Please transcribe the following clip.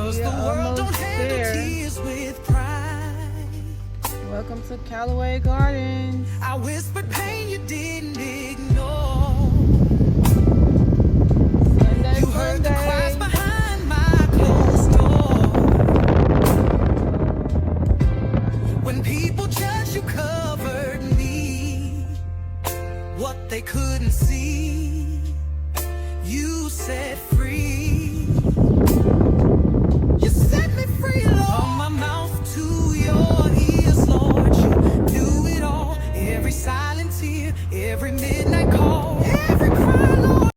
We are almost there. Welcome to Callaway Gardens. I whispered pain you didn't ignore. Sunday, You heard the cries Sunday. behind my closed door. When people judged, you covered me. What they couldn't see, you set free.